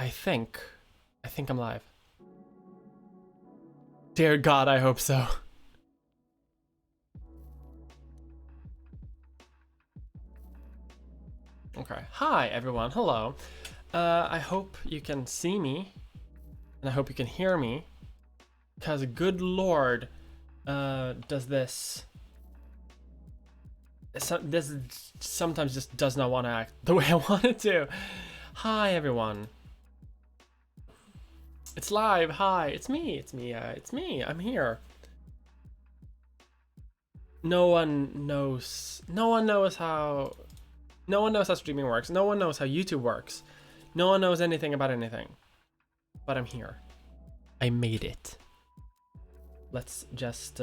I think I'm live. Dear God, I hope so. Okay. Hi, everyone. Hello. I hope you can see me, and I hope you can hear me, because good Lord, does this sometimes just does not want to act the way I want it to. Hi, everyone. It's live. Hi, it's me. It's me. I'm here. No one knows how streaming works. No one knows how YouTube works. No one knows anything about anything. But I'm here. I made it. Let's just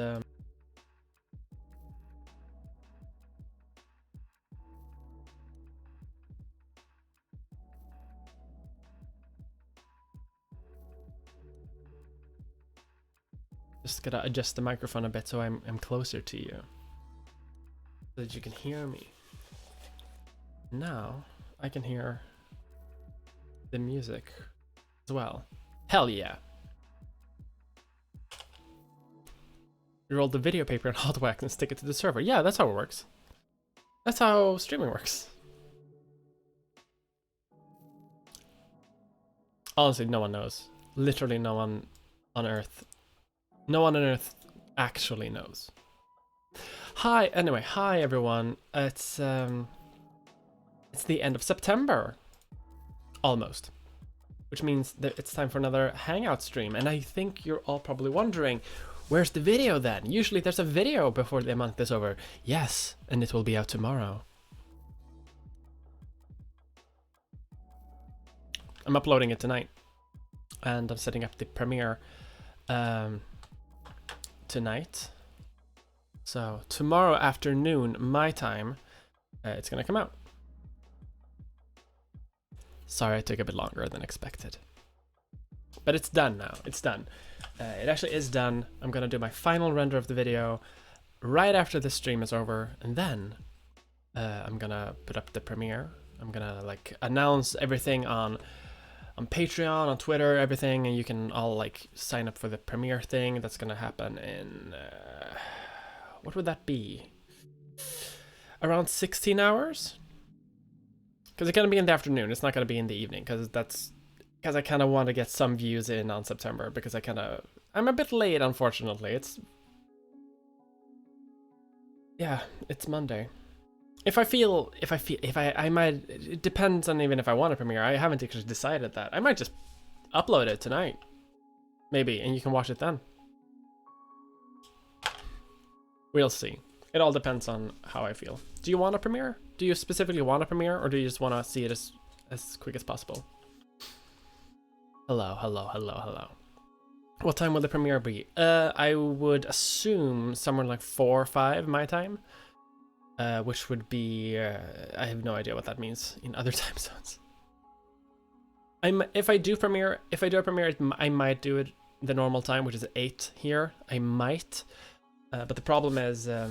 gotta adjust the microphone a bit so I'm closer to you, so that you can hear me. Now I can hear the music as well. Hell yeah. Roll the video paper and hot wax and stick it to the server. Yeah, that's how it works. That's how streaming works. Honestly, no one knows. Literally no one on Earth. No one on Earth actually knows. Hi, anyway, hi everyone. It's the end of September. Almost. Which means that it's time for another Hangout stream. And I think you're all probably wondering, where's the video then? Usually there's a video before the month is over. Yes, and it will be out tomorrow. I'm uploading it tonight. And I'm setting up the premiere tonight. So tomorrow afternoon, my time, it's gonna come out. Sorry, it took a bit longer than expected. But it's done now. It's done. It actually is done. I'm gonna do my final render of the video right after the stream is over, and then I'm gonna put up the premiere. I'm gonna like announce everything on Patreon, on Twitter, everything, and you can all like sign up for the premiere thing. That's gonna happen in what would that be? Around 16 hours? Because it's gonna be in the afternoon. It's not gonna be in the evening, because I kind of want to get some views in on September, because I'm a bit late, unfortunately. It's Monday. I might, it depends on even if I want to premiere. I haven't actually decided that. I might just upload it tonight, maybe, and you can watch it then. We'll see. It all depends on how I feel. Do you want a premiere? Do you specifically want a premiere, or do you just want to see it as quick as possible? Hello. What time will the premiere be? I would assume somewhere like 4 or 5 my time. Which would be, I have no idea what that means in other time zones. If I do a premiere, I might do it the normal time, which is 8 here. I might, but the problem is, I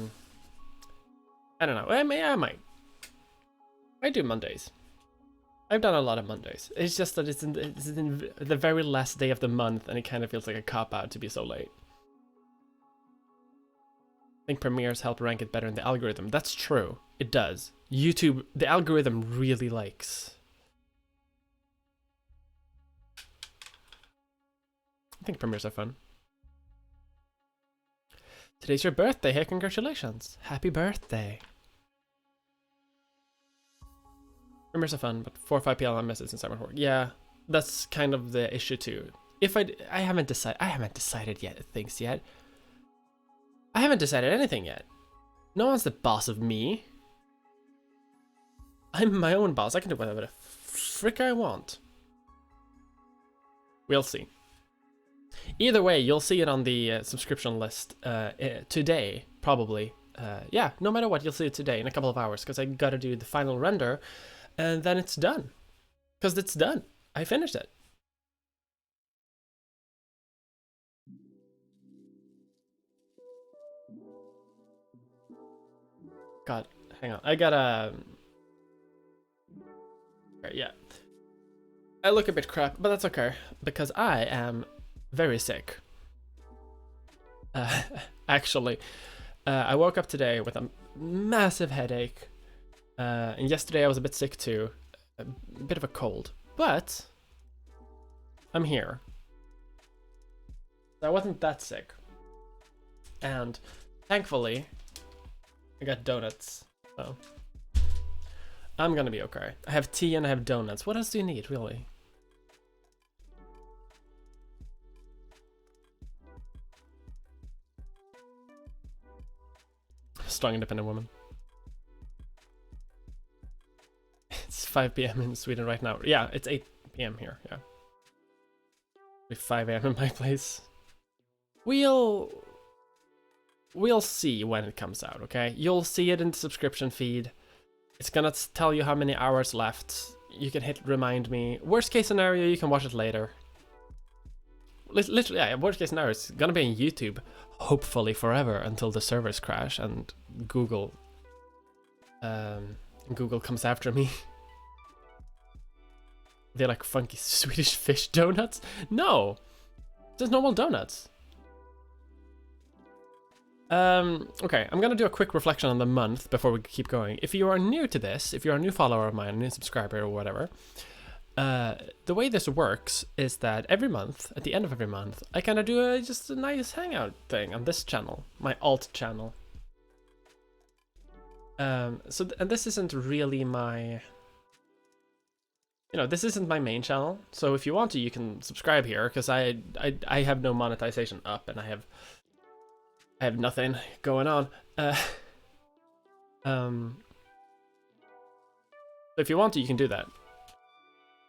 don't know. I might. I do Mondays. I've done a lot of Mondays. It's just that it's in the very last day of the month, and it kind of feels like a cop-out to be so late. I think premieres help rank it better in the algorithm. That's true. It does. YouTube, the algorithm really likes. I think premieres are fun. Today's your birthday. Hey, congratulations. Happy birthday. Premieres are fun, but 4 or 5 p.m. I miss it since I'm at work. Yeah, that's kind of the issue too. I haven't decided things yet. I haven't decided anything yet. No one's the boss of me. I'm my own boss. I can do whatever the frick I want. We'll see. Either way, you'll see it on the subscription list today, probably. Yeah, no matter what, you'll see it today in a couple of hours, because I gotta do the final render, and then it's done. Because it's done. I finished it. God, hang on. I gotta... Yeah. I look a bit crap, but that's okay, because I am very sick. Actually, I woke up today with a massive headache, and yesterday I was a bit sick too, a bit of a cold, but I'm here. I wasn't that sick, and thankfully I got donuts, so I'm gonna be okay. I have tea and I have donuts. What else do you need, really? Strong, independent woman. It's 5 p.m. in Sweden right now. Yeah, it's 8 p.m. here, yeah. It's 5 a.m. in my place. We'll see when it comes out, okay? You'll see it in the subscription feed. It's gonna tell you how many hours left. You can hit remind me. Worst case scenario, you can watch it later. Literally, yeah, worst case scenario, it's gonna be on YouTube, hopefully forever, until the servers crash and Google comes after me. They're like funky Swedish fish donuts? No! Just normal donuts. Okay, I'm gonna do a quick reflection on the month before we keep going. If you are new to this, if you're a new follower of mine, a new subscriber or whatever, the way this works is that every month, at the end of every month, I kind of do just a nice hangout thing on this channel, my alt channel. And this isn't really my, this isn't my main channel. So if you want to, you can subscribe here, because I have no monetization up, and I have nothing going on. So if you want to, you can do that.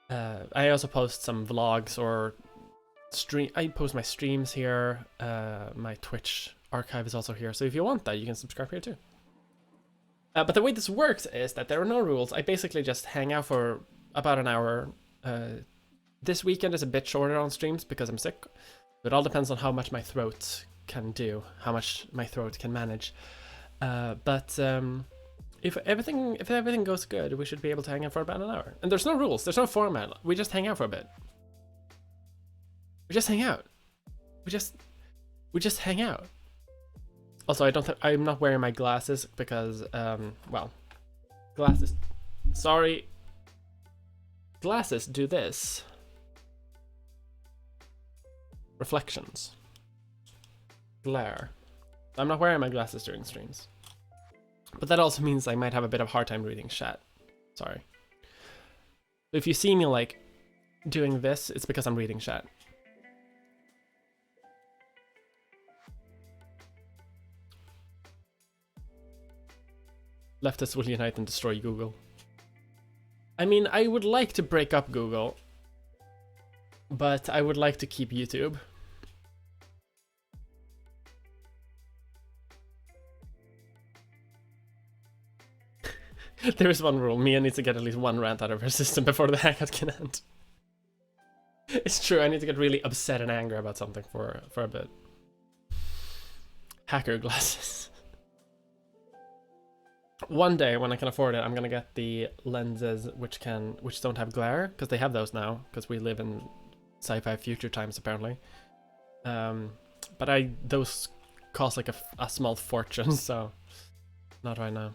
I also post some vlogs or I post my streams here. My Twitch archive is also here. So if you want that, you can subscribe here too. But the way this works is that there are no rules. I basically just hang out for about an hour. This weekend is a bit shorter on streams because I'm sick. It all depends on how much my throat can do, how much my throat can manage. But if everything goes good, we should be able to hang out for about an hour. And there's no rules, there's no format. We just hang out for a bit. We just hang out. We just hang out. Also, I'm not wearing my glasses because well, glasses. Sorry. Glasses do this. Reflections. Glare. I'm not wearing my glasses during streams. But that also means I might have a bit of a hard time reading chat. Sorry. If you see me like doing this, it's because I'm reading chat. Leftists will unite and destroy Google. I mean, I would like to break up Google, but I would like to keep YouTube. There is one rule. Mia needs to get at least one rant out of her system before the hangout can end. It's true, I need to get really upset and angry about something for a bit. Hacker glasses. One day, when I can afford it, I'm gonna get the lenses which don't have glare, because they have those now, because we live in sci-fi future times apparently. But those cost like a small fortune, so not right now.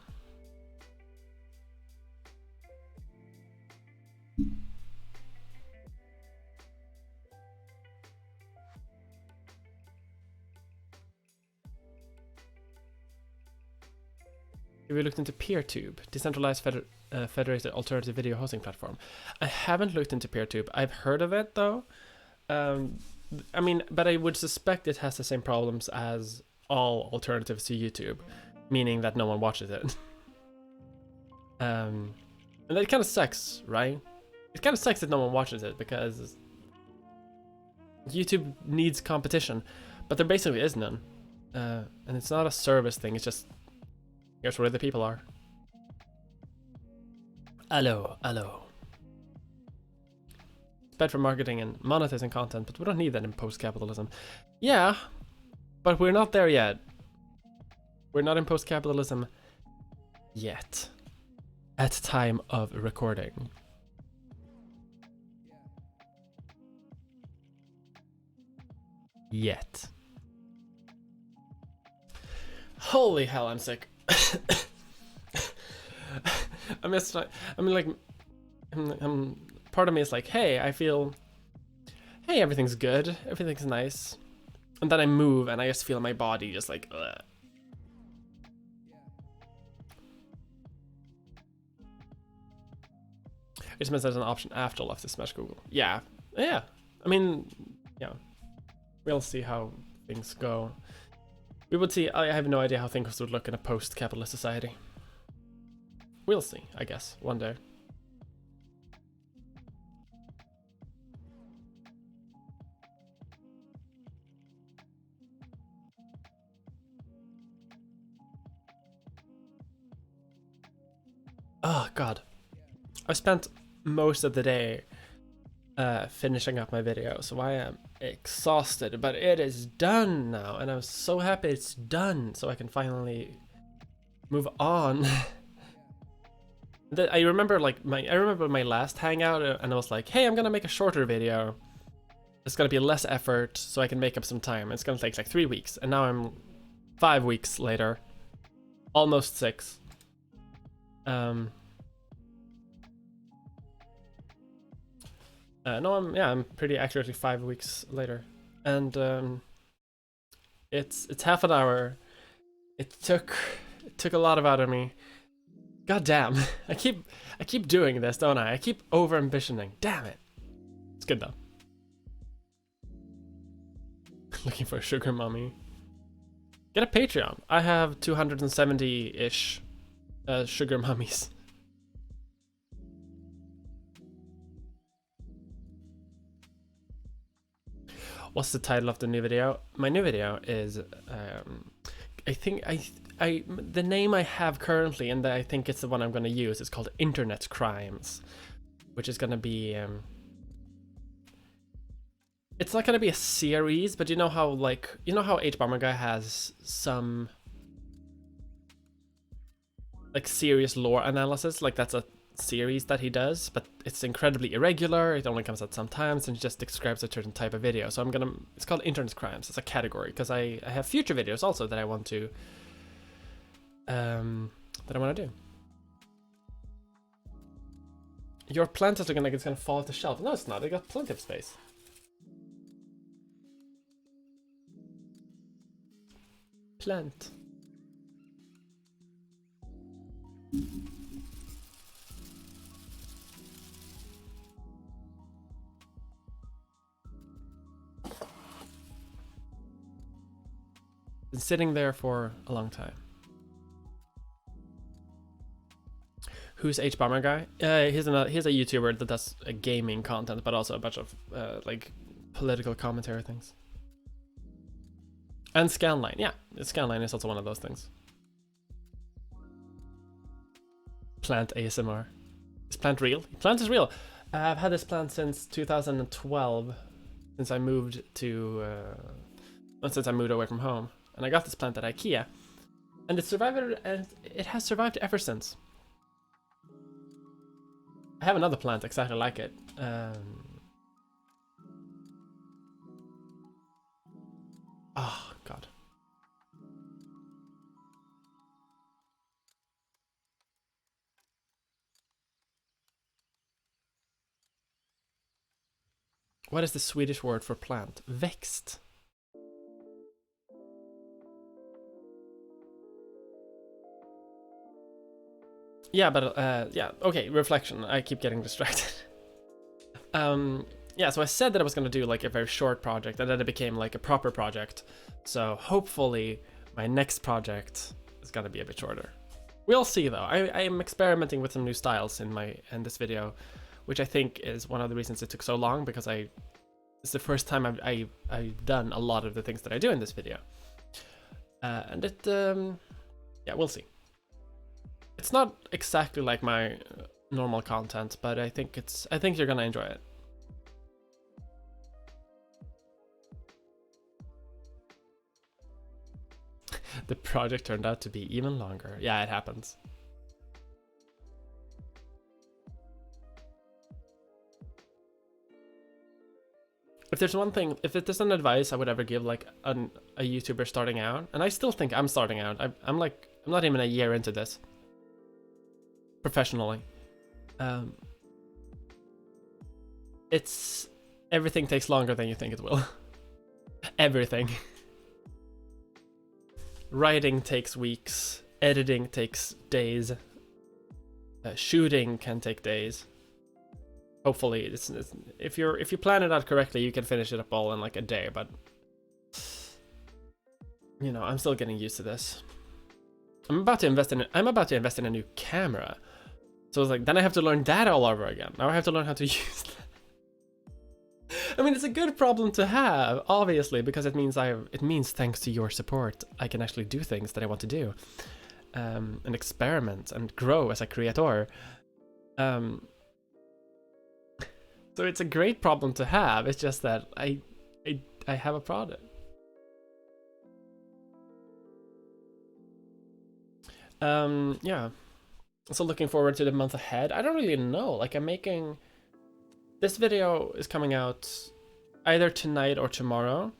Have you looked into PeerTube, decentralized federated alternative video hosting platform? I haven't looked into PeerTube. I've heard of it though. I mean, but I would suspect it has the same problems as all alternatives to YouTube, meaning that no one watches it. And that kind of sucks, right? It kind of sucks that no one watches it because YouTube needs competition, but there basically is none. And it's not a service thing, it's just here's where the people are. Hello, hello. It's bad for marketing and monetizing content, but we don't need that in post-capitalism. Yeah, but we're not there yet. We're not in post-capitalism yet. At time of recording. yet. Holy hell, I'm sick. I'm just like, I mean, like, part of me is like, hey, I feel, hey, everything's good, everything's nice. And then I move and I just feel my body just like, ugh. It just means there's an option after left to smash Google. Yeah, yeah. I mean, yeah. We'll see how things go. We would see. I have no idea how things would look in a post-capitalist society. We'll see, I guess, one day. Oh god, I spent most of the day finishing up my video, so I am exhausted, but it is done now, and I'm so happy it's done, so I can finally move on. I remember like my last hangout, and I was like, hey, I'm gonna make a shorter video. It's gonna be less effort, so I can make up some time. It's gonna take like 3 weeks, and now I'm 5 weeks later, almost 6. No, I'm pretty accurately 5 weeks later, and it's half an hour. It took a lot of out of me. God damn, I keep doing this, don't I? I keep over ambitioning. Damn it. It's good though. Looking for a sugar mommy. Get a Patreon. I have 270-ish sugar mummies. What's the title of the new video? My new video is, I think the name I have currently, and I think it's the one I'm going to use, is called Internet Crimes, which is going to be, it's not going to be a series, but you know how H-Bomber Guy has some like serious lore analysis, like that's a series that he does, but it's incredibly irregular. It only comes out sometimes and just describes a certain type of video. So it's called Internet Crimes. It's a category because I have future videos also that I want to do. Your plant is looking like it's gonna fall off the shelf. No, it's not. They got plenty of space. Plant. Been sitting there for a long time. Who's H-Bomber Guy? He's a YouTuber that does gaming content, but also a bunch of like political commentary things. And Scanline, yeah, Scanline is also one of those things. Plant ASMR. Is plant real? Plant is real. I've had this plant since 2012, since I moved away from home. And I got this plant at IKEA, and it has survived ever since. I have another plant exactly like it. Oh god. What is the Swedish word for plant? Växt. Yeah, but yeah, okay, reflection. I keep getting distracted. Yeah, so I said that I was gonna do like a very short project, and then it became like a proper project. So hopefully my next project is gonna be a bit shorter. We'll see though. I am experimenting with some new styles in this video, which I think is one of the reasons it took so long, because it's the first time I've done a lot of the things that I do in this video. And it yeah, we'll see. It's not exactly like my normal content, but I think you're gonna enjoy it. The project turned out to be even longer. Yeah, it happens. if there's one thing, if there's an advice I would ever give like a YouTuber starting out, and I still think I'm starting out. I'm not even a year into this professionally. It's everything takes longer than you think it will. Everything. Writing takes weeks. Editing takes days. Shooting can take days. Hopefully, if you plan it out correctly, you can finish it up all in like a day. But you know, I'm still getting used to this. I'm about to invest in a new camera. So it's like then I have to learn that all over again. Now I have to learn how to use that. I mean, it's a good problem to have, obviously, because it means thanks to your support, I can actually do things that I want to do, and experiment and grow as a creator. So it's a great problem to have. It's just that I have a product. Yeah. So looking forward to the month ahead. I don't really know. Like this video is coming out either tonight or tomorrow.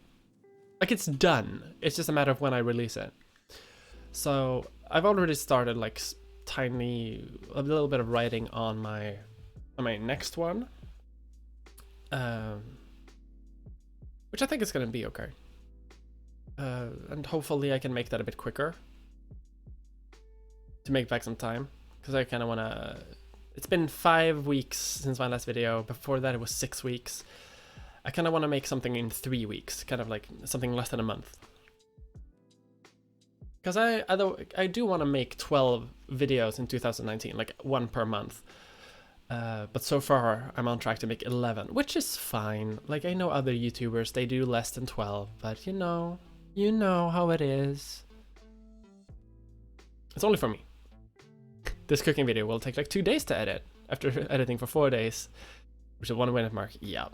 Like it's done. It's just a matter of when I release it. So I've already started like a little bit of writing on my next one. Which I think is gonna be okay. And hopefully I can make that a bit quicker. To make back some time. Because I kind of want to... It's been 5 weeks since my last video. Before that it was 6 weeks. I kind of want to make something in 3 weeks. Kind of like something less than a month. Because I do want to make 12 videos in 2019. Like 1 per month. But so far I'm on track to make 11. Which is fine. Like I know other YouTubers, they do less than 12. But you know how it is. It's only for me. This cooking video will take like 2 days to edit after editing for 4 days, which is 1 minute mark. Yeah.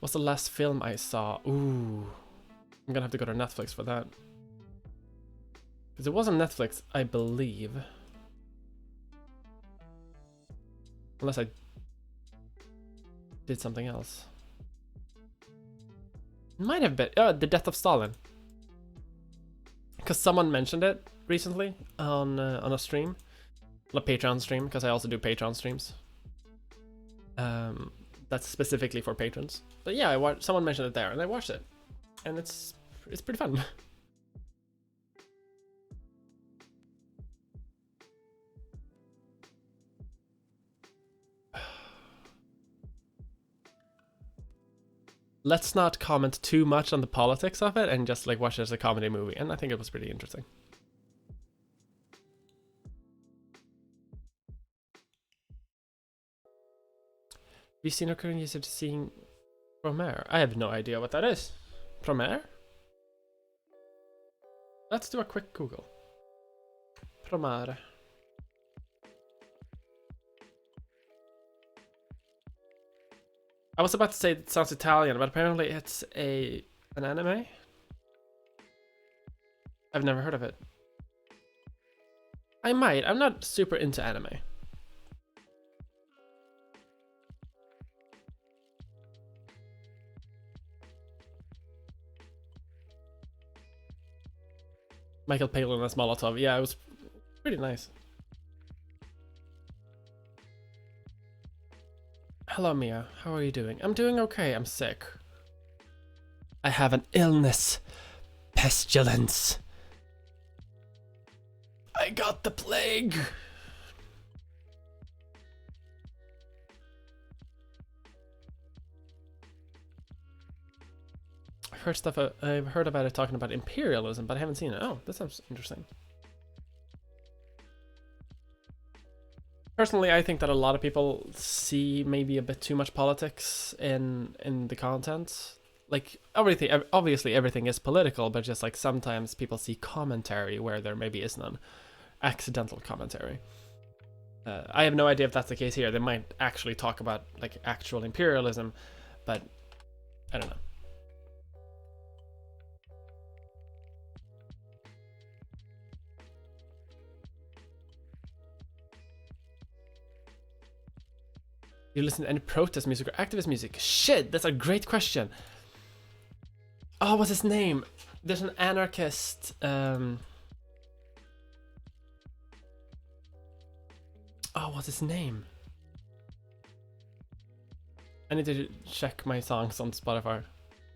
What's the last film I saw? Ooh, I'm gonna have to go to Netflix for that. Because it was on Netflix, I believe. Unless I did something else. It might have been The Death of Stalin. Because someone mentioned it recently on a stream, on a Patreon stream, because I also do Patreon streams. That's specifically for patrons. But yeah, someone mentioned it there, and I watched it, and it's pretty fun. Let's not comment too much on the politics of it and just like watch it as a comedy movie. And I think it was pretty interesting. Have you seen or couldn't use it seeing Promare? I have no idea what that is. Promare? Let's do a quick Google. Promare. I was about to say it sounds Italian, but apparently it's an anime. I've never heard of it. I might. I'm not super into anime. Michael Palin as Molotov. Yeah, it was pretty nice. Hello, Mia. How are you doing? I'm doing okay. I'm sick. I have an illness. Pestilence. I got the plague. I've heard about it talking about imperialism, but I haven't seen it. Oh, that sounds interesting. Personally, I think that a lot of people see maybe a bit too much politics in the content. Like obviously everything is political, but just like sometimes people see commentary where there maybe is none. Accidental commentary. I have no idea if that's the case here. They might actually talk about like actual imperialism, but I don't know. Do you listen to any protest music or activist music? Shit, that's a great question. Oh, what's his name? There's an anarchist. Oh, what's his name? I need to check my songs on Spotify.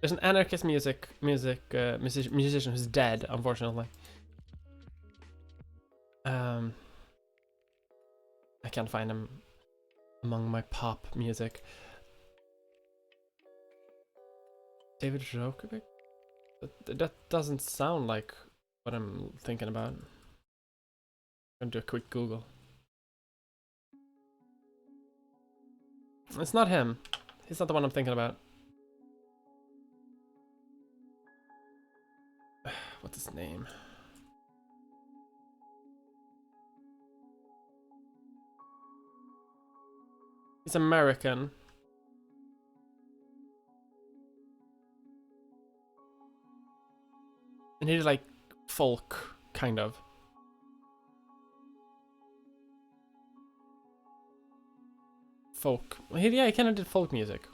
There's an anarchist musician who's dead, unfortunately. I can't find him among my pop music. David Rokovic? That doesn't sound like what I'm thinking about. I'm gonna do a quick Google. It's not him. He's not the one I'm thinking about. What's his name? He's American. And he's like folk, kind of. Folk. Yeah, he kind of did folk music.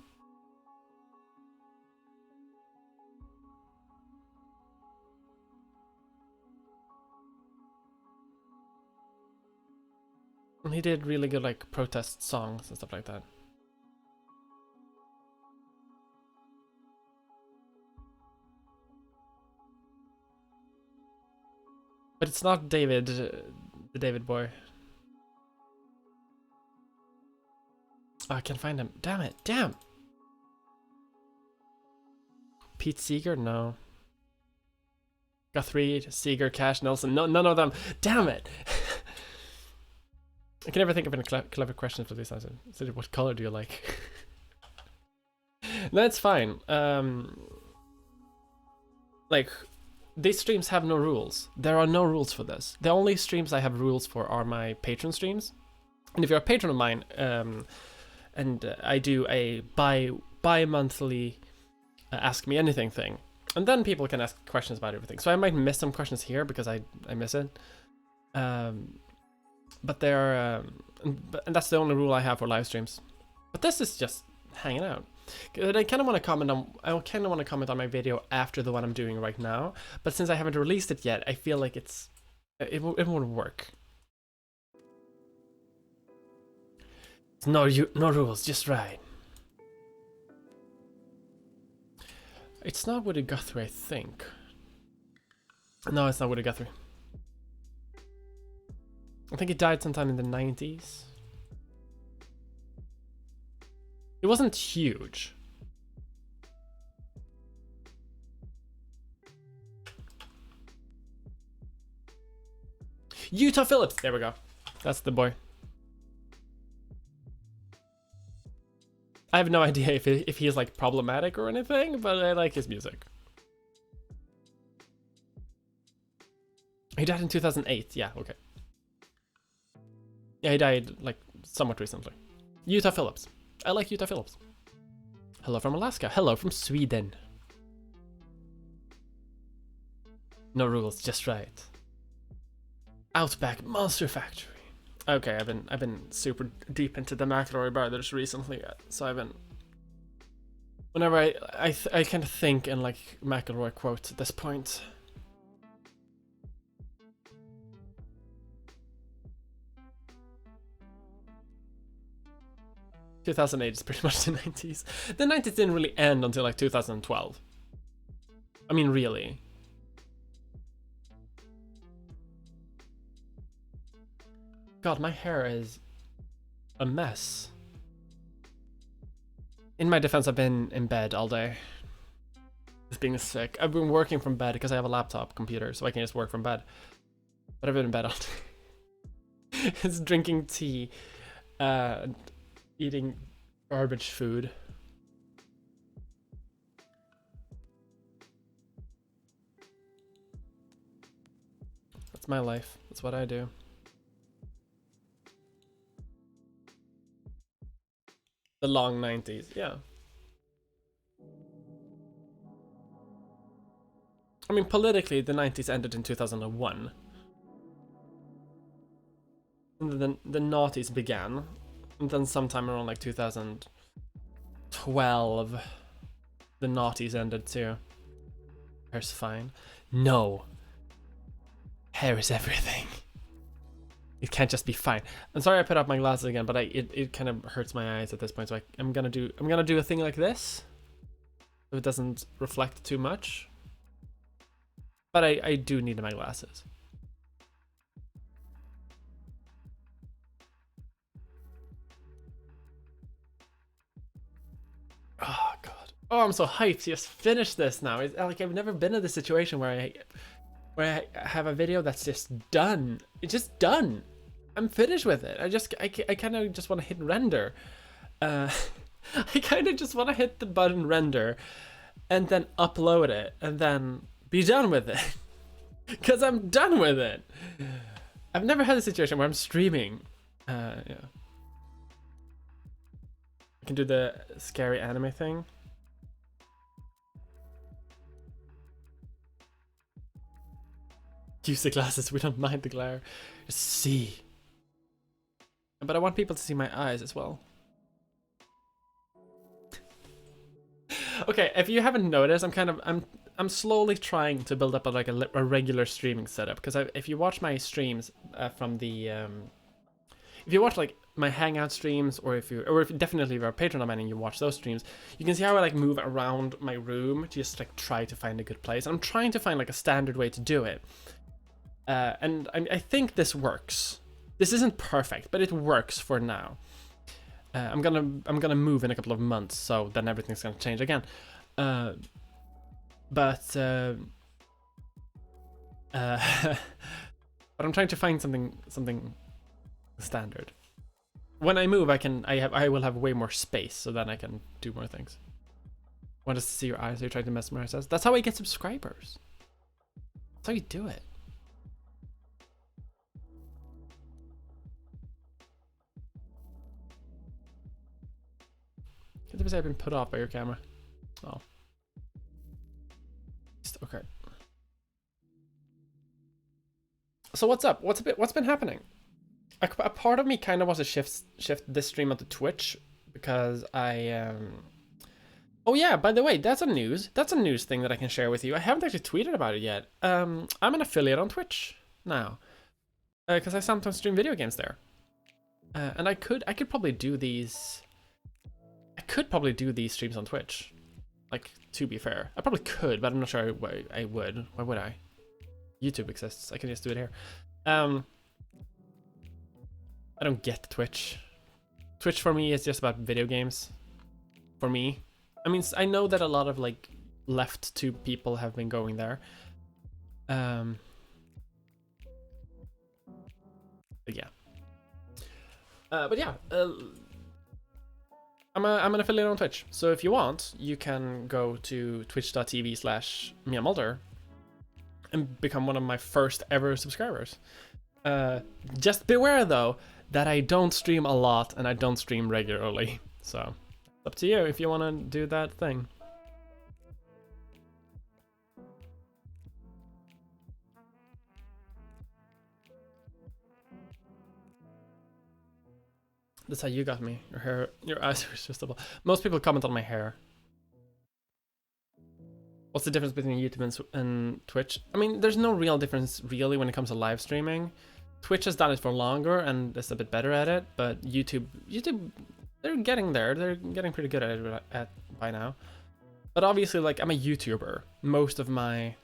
And he did really good like protest songs and stuff like that. But it's not David, the David boy. Oh, I can't find him. Damn it. Damn. Pete Seeger? No. Guthrie, Seeger, Cash, Nelson. No, none of them. Damn it. I can never think of any clever question for this answer. So what color do you like? That's fine. Like, these streams have no rules. There are no rules for this. The only streams I have rules for are my patron streams. And if you're a patron of mine, and I do a bi-monthly ask me anything thing, and then people can ask questions about everything. So I might miss some questions here because I miss it. But they're and that's the only rule I have for live streams. But this is just hanging out. I kind of want to comment on my video after the one I'm doing right now. But since I haven't released it yet, I feel like it won't work. No rules, just right. It's not Woody Guthrie, I think. No, it's not Woody Guthrie. I think he died sometime in the 90s. It wasn't huge. Utah Phillips! There we go. That's the boy. I have no idea if he's like problematic or anything, but I like his music. He died in 2008. Yeah, okay. Yeah, he died like somewhat recently. Utah Phillips. I like Utah Phillips. Hello from Alaska. Hello from Sweden. No rules, just right. Outback Monster Factory. Okay, I've been super deep into the McElroy brothers recently, so I've been. Whenever I kind of think in like McElroy quotes at this point. ...2008 is pretty much the 90s. The 90s didn't really end until like 2012. I mean, really. God, my hair is a mess. In my defense, I've been in bed all day. Just being sick. I've been working from bed because I have a laptop computer, so I can just work from bed. But I've been in bed all day. It's drinking tea. Eating garbage food. That's my life. That's what I do. The long 90s, yeah. I mean, politically, the 90s ended in 2001. And then the noughties began. And then sometime around like 2012, the naughties ended too. Hair's fine. No. Hair is everything. It can't just be fine. I'm sorry I put up my glasses again, but it kind of hurts my eyes at this point. So I'm gonna do a thing like this, so it doesn't reflect too much. But I do need my glasses. Oh god. Oh, I'm so hyped to just finish this now. It's like I've never been in this situation where I have a video that's just done. It's just done. I'm finished with it. I kind of just want to hit render. I kind of just want to hit the button render and then upload it and then be done with it. Because I'm done with it. I've never had a situation where I'm streaming. Yeah. I can do the scary anime thing. Use the glasses, we don't mind the glare. Just see. But I want people to see my eyes as well. Okay, if you haven't noticed, I'm slowly trying to build up a regular streaming setup, because if you watch my streams from the if you watch like my Hangout streams, or if definitely if you're a patron of mine and you watch those streams, you can see how I like move around my room to just like try to find a good place. And I'm trying to find like a standard way to do it. And I think this works. This isn't perfect, but it works for now. I'm gonna move in a couple of months, so then everything's gonna change again. But I'm trying to find something standard. When I move, I will have way more space, so then I can do more things. Want us to see your eyes? Are you trying to mesmerize us? That's how I get subscribers. That's how you do it. Can't say I've been put off by your camera. Oh. Okay. So what's up? What's been happening? A part of me kind of wants to shift this stream onto Twitch, because oh yeah, by the way, that's a news thing that I can share with you. I haven't actually tweeted about it yet. I'm an affiliate on Twitch now, because I sometimes stream video games there, and I could probably do these. I could probably do these streams on Twitch. Like, to be fair, I probably could, but I'm not sure I would. Why would I? YouTube exists. I can just do it here. I don't get Twitch. Twitch for me is just about video games. For me, I mean, I know that a lot of like left to people have been going there. But yeah. I'm an affiliate on Twitch, so if you want, you can go to twitch.tv/miamulder and become one of my first ever subscribers. Just beware though that I don't stream a lot and I don't stream regularly, so it's up to you if you want to do that thing. That's how you got me. Your hair, your eyes are adjustable. Most people comment on my hair. What's the difference between YouTube and Twitch? I mean, there's no real difference really when it comes to live streaming. Twitch has done it for longer and is a bit better at it, but YouTube, they're getting there. They're getting pretty good at it by now. But obviously, like, I'm a YouTuber. Most of my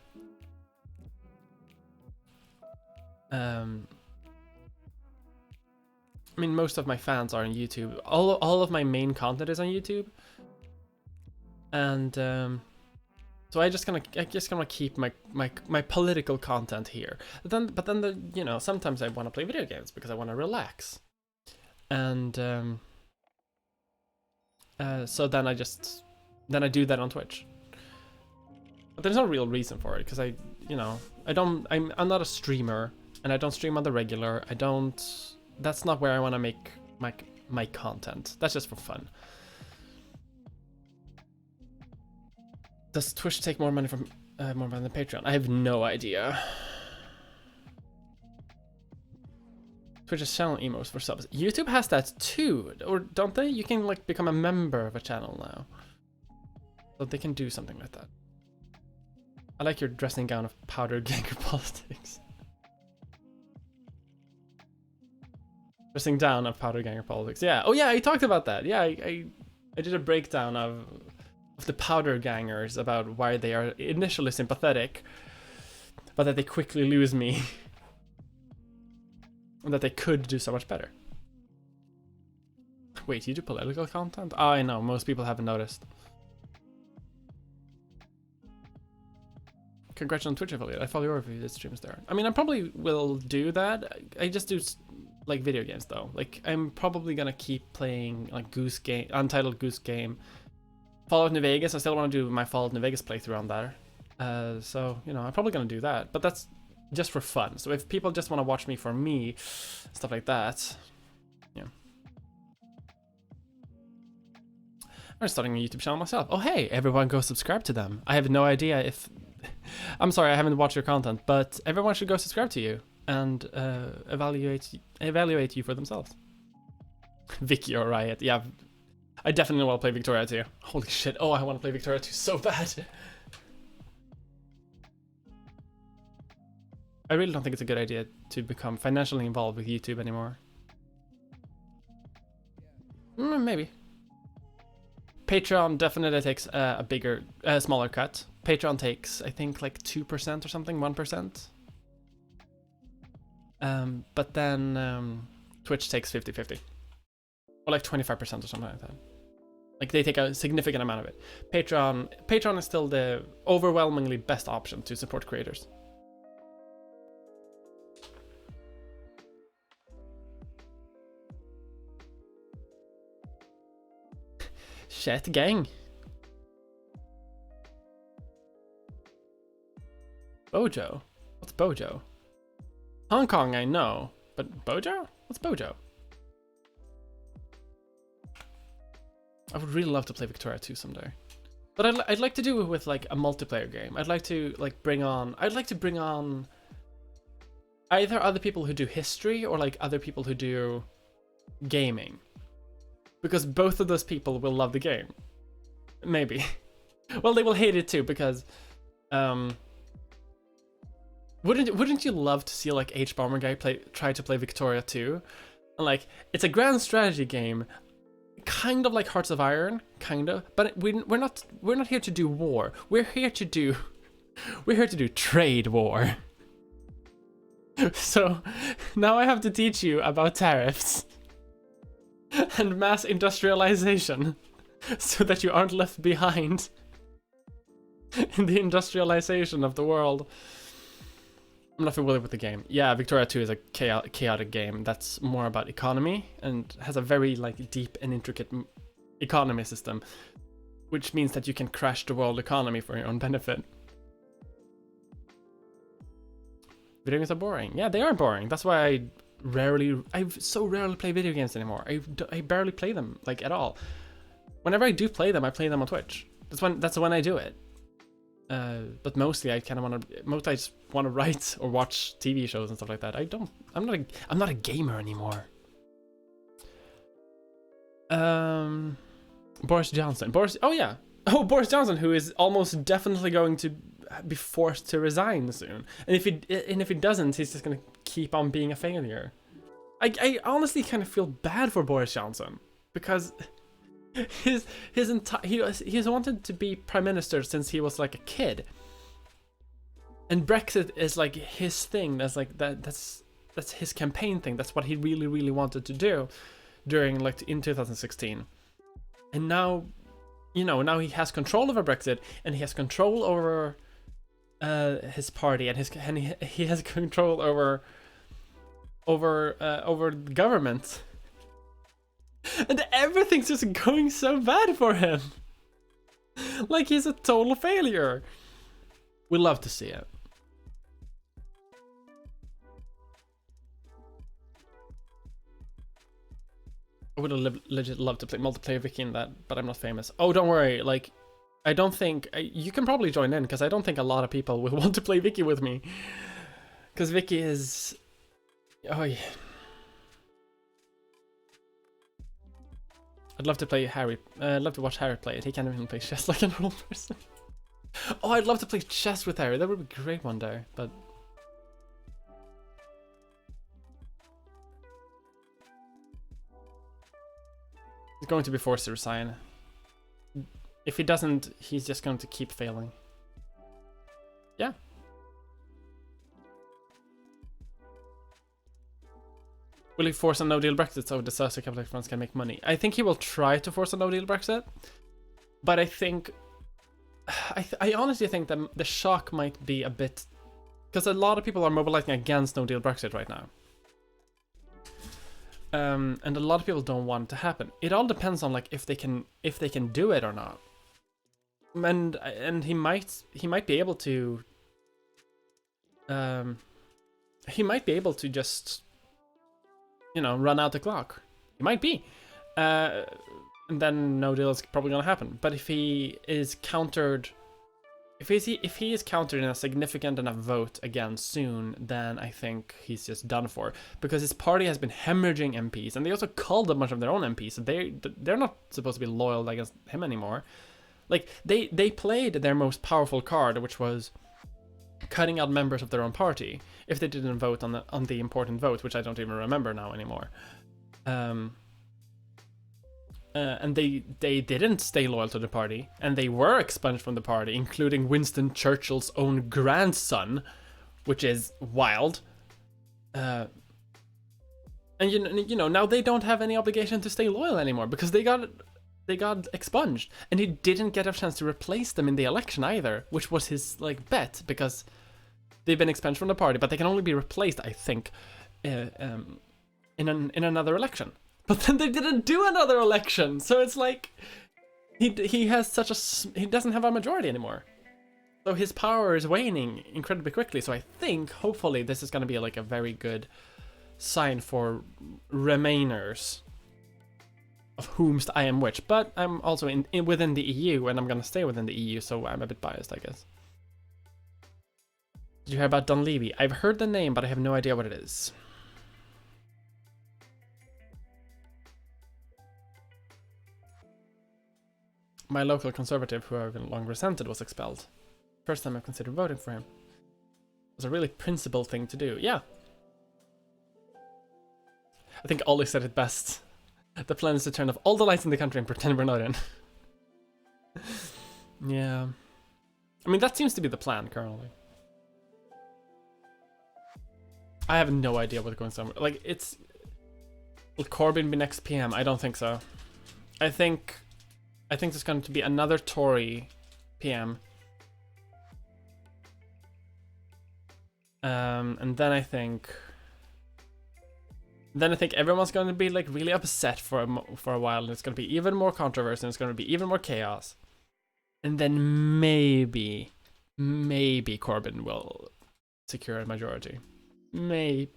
I mean, most of my fans are on YouTube. All of my main content is on YouTube, and so I just gonna keep my political content here. But then you know, sometimes I want to play video games because I want to relax, and so then I do that on Twitch. But there's no real reason for it, because I'm not a streamer, and I don't stream on the regular. That's not where I want to make my content. That's just for fun. Does Twitch take more money from more money than Patreon? I have no idea. Twitch's channel emos for subs. YouTube has that too, or don't they? You can like become a member of a channel now. So they can do something like that. I like your dressing gown of powdered ganger politics. Dressing down of powdered ganger politics. Yeah. Oh yeah, I talked about that. Yeah, I did a breakdown of the powder gangers about why they are initially sympathetic, but that they quickly lose me. And that they could do so much better. Wait, you do political content? Oh, I know, most people haven't noticed. Congrats on Twitch affiliate. I follow your affiliate streams there. I mean, I probably will do that. I just do like video games though. Like I'm probably gonna keep playing like Untitled Goose Game. Fallout New Vegas. I still want to do my Fallout New Vegas playthrough on there. So you know, I'm probably gonna do that. But that's just for fun. So if people just want to watch me for me, stuff like that, yeah. I'm starting a YouTube channel myself. Oh hey, everyone go subscribe to them. I have no idea if I'm sorry, I haven't watched your content, but everyone should go subscribe to you and evaluate you for themselves. Vicky or Riot, yeah. I definitely want to play Victoria 2. Holy shit, oh, I want to play Victoria 2 so bad. I really don't think it's a good idea to become financially involved with YouTube anymore. Maybe. Patreon definitely takes a smaller cut. Patreon takes, I think, like 2% or something, 1%. But then Twitch takes 50-50. Or like 25% or something like that. Like they take a significant amount of it. Patreon is still the overwhelmingly best option to support creators. Shit, gang. Bojo? What's Bojo? Hong Kong, I know. But Bojo? What's Bojo? I would really love to play Victoria 2 someday. But I'd like to do it with like a multiplayer game. I'd like to bring on either other people who do history or like other people who do gaming. Because both of those people will love the game. Maybe. Well, they will hate it too, because wouldn't you love to see like H-Bomber guy try to play Victoria 2? And like it's a grand strategy game, kind of like Hearts of Iron, kind of, but we're not here to do war. We're here to do trade war. So now I have to teach you about tariffs and mass industrialization so that you aren't left behind in the industrialization of the world. I'm not familiar with the game. Yeah, Victoria 2 is a chaotic game that's more about economy and has a very like deep and intricate economy system, which means that you can crash the world economy for your own benefit. Video games are boring. Yeah, they are boring. That's why I so rarely play video games anymore. I barely play them like at all. Whenever I do play them, I play them on Twitch. That's when I do it. But mostly I just want to write or watch TV shows and stuff like that. I'm not a gamer anymore. Boris Johnson. Boris Johnson, who is almost definitely going to be forced to resign soon. And if he doesn't, he's just gonna keep on being a failure. I honestly kind of feel bad for Boris Johnson because he's wanted to be prime minister since he was like a kid, and Brexit is like his thing. That's his campaign thing. That's what he really wanted to do during in 2016. And now, now he has control over Brexit, and he has control over his party, and he has control over the government. And everything's just going so bad for him. Like he's a total failure. We love to see it. I would have legit loved to play multiplayer Vicky in that, but I'm not famous. Oh, don't worry. Like, I don't think you can probably join in, because I don't think a lot of people will want to play Vicky with me. Because Vicky is, oh yeah. I'd love to play Harry. I'd love to watch Harry play it. He can't even play chess like a normal person. Oh, I'd love to play chess with Harry. That would be great one day, but... He's going to be forced to resign. If he doesn't, he's just going to keep failing. Yeah. Will he force a no-deal Brexit so disaster capitalist funds can make money? I think he will try to force a no-deal Brexit, but I think... I honestly think that the shock might be a bit... Because a lot of people are mobilizing against no-deal Brexit right now. And a lot of people don't want it to happen. It all depends on like if they can do it or not. And he might be able to... he might be able to just... you know, run out the clock. He might be. And then no deal is probably gonna happen. But if he is countered... If he is countered in a significant enough vote again soon, then I think he's just done for. Because his party has been hemorrhaging MPs, and they also culled a bunch of their own MPs, so they're not supposed to be loyal against him anymore. Like, they played their most powerful card, which was cutting out members of their own party if they didn't vote on the important vote, which I don't even remember now anymore. And they didn't stay loyal to the party, and they were expunged from the party, including Winston Churchill's own grandson, which is wild. And you know now they don't have any obligation to stay loyal anymore because they got expunged, and he didn't get a chance to replace them in the election either, which was his like bet, because they've been expunged from the party, but they can only be replaced, I think, in another election. But then they didn't do another election, so it's like he has such a he doesn't have a majority anymore, so his power is waning incredibly quickly. So I think hopefully this is going to be like a very good sign for Remainers, of whomst I am which. But I'm also within the EU, and I'm going to stay within the EU, so I'm a bit biased, I guess. Did you hear about Dunleavy? I've heard the name, but I have no idea what it is. My local conservative, who I've long resented, was expelled. First time I considered voting for him. It was a really principled thing to do. Yeah. I think Ollie said it best. The plan is to turn off all the lights in the country and pretend we're not in. Yeah. I mean, that seems to be the plan currently. I have no idea what's going somewhere. Like, it's... Will Corbyn be next PM? I don't think so. I think there's going to be another Tory PM. And then I think everyone's going to be like really upset for a while, and it's going to be even more controversy, and it's going to be even more chaos. And then maybe Corbyn will secure a majority. Maybe.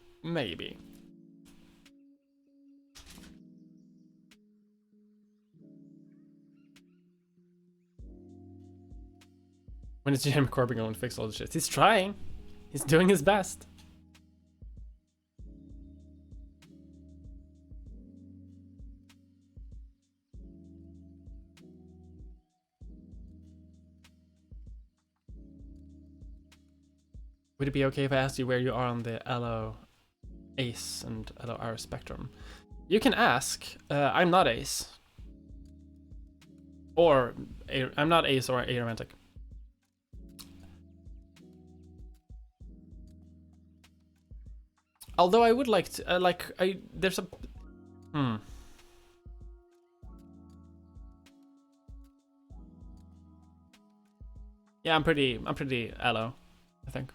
When is Jeremy Corbyn going to fix all the shit? He's trying. He's doing his best. Would it be okay if I asked you where you are on the LO Ace and LO R spectrum? You can ask. I'm not Ace. Or I'm not Ace or aromantic. Although I would like to, there's a, Yeah, I'm pretty LO, I think.